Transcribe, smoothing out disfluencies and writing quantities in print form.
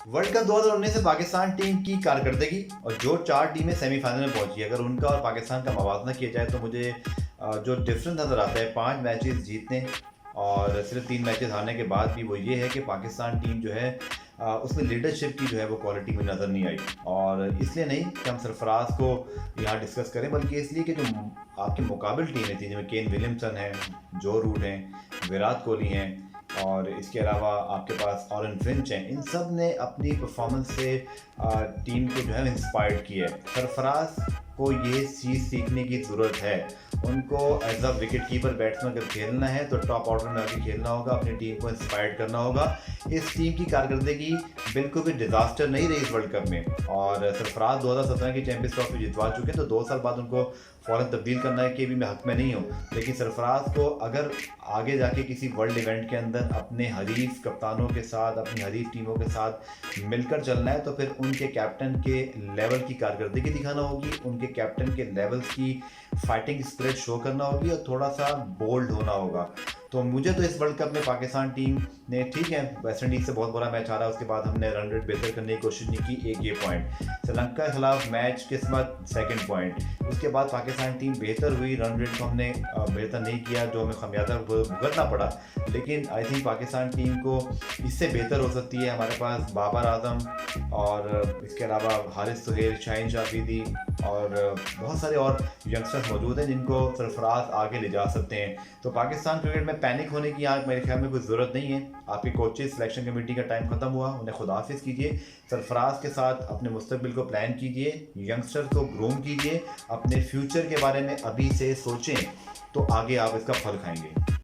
World cup 2019 से Pakistan team की कारकर्दगी और जो 4 टीमें सेमीफाइनल में पहुंची, अगर उनका और पाकिस्तान का मवाजना किया जाए तो मुझे जो डिफरेंस नज़र आता है 5 मैचेस जीतने और सिर्फ 3 मैचेस हारने के बाद भी, वो ये है कि पाकिस्तान टीम जो है उसमें लीडरशिप की जो है वो क्वालिटी मुझे नज़र नहीं आई। और इसलिए नहीं कि हम सरफराज को यहाँ डिस्कस करें, बल्कि इसलिए कि जो आपकी मुकाबिल टीमें थी, जिनमें केन विलियमसन हैं, जो रूट हैं, विराट कोहली हैं और इसके अलावा आपके पास ऑरेन फिंच हैं, इन सब ने अपनी परफॉर्मेंस से टीम को जो है इंस्पायर्ड किया है। सरफराज को ये चीज़ सीखने की ज़रूरत है। उनको as a wicket keeper batsman अगर खेलना है तो टॉप ऑर्डर में आके खेलना होगा, अपनी टीम को इंस्पायर्ड करना होगा। इस टीम की कारकर्दगी बिल्कुल भी डिजास्टर नहीं रही इस वर्ल्ड कप में। और सरफराज 2017 की चैंपियंस ट्रॉफी जितवा चुके हैं, तो 2 साल बाद उनको फ़ौरन तब्दील करना है कि भी मैं हक में नहीं हूँ। लेकिन सरफराज को अगर आगे जाके किसी वर्ल्ड इवेंट के अंदर अपने हरीफ कप्तानों के साथ, अपनी हरीफ टीमों के साथ मिलकर चलना है, तो फिर उनके कैप्टन के लेवल की कारकर्दगी दिखाना होगी, उनके कैप्टन के लेवल्स की फाइटिंग स्पिरिट शो करना होगी और थोड़ा सा बोल्ड होना होगा। तो मुझे तो इस वर्ल्ड कप में पाकिस्तान टीम ने, ठीक है वेस्ट इंडीज़ से बहुत बुरा मैच आ रहा है, उसके बाद हमने रन रेट बेहतर करने की कोशिश नहीं की, एक ये पॉइंट। श्रीलंका के खिलाफ मैच किस्मत, सेकंड पॉइंट। उसके बाद पाकिस्तान टीम बेहतर हुई, रन रेट को हमने बेहतर नहीं किया, जो हमें खमियाजा भुगतना पड़ा। लेकिन आई थिंक पाकिस्तान टीम को इससे बेहतर हो सकती है। हमारे पास बाबर आजम और इसके अलावा हारिस सुहेल, शाहीन शाफीदी और बहुत सारे और यंगस्टर्स मौजूद हैं जिनको सरफराज आगे ले जा सकते हैं। तो पाकिस्तान क्रिकेट में पैनिक होने की यहाँ मेरे ख्याल में कोई ज़रूरत नहीं है। आपके कोचेज सिलेक्शन कमेटी का टाइम ख़त्म हुआ, उन्हें खुदाफिज कीजिए, सरफराज के साथ अपने मुस्तकबिल को प्लान कीजिए, यंगस्टर्स को ग्रूम कीजिए, अपने फ्यूचर के बारे में अभी से सोचें, तो आगे आप इसका फल खाएंगे।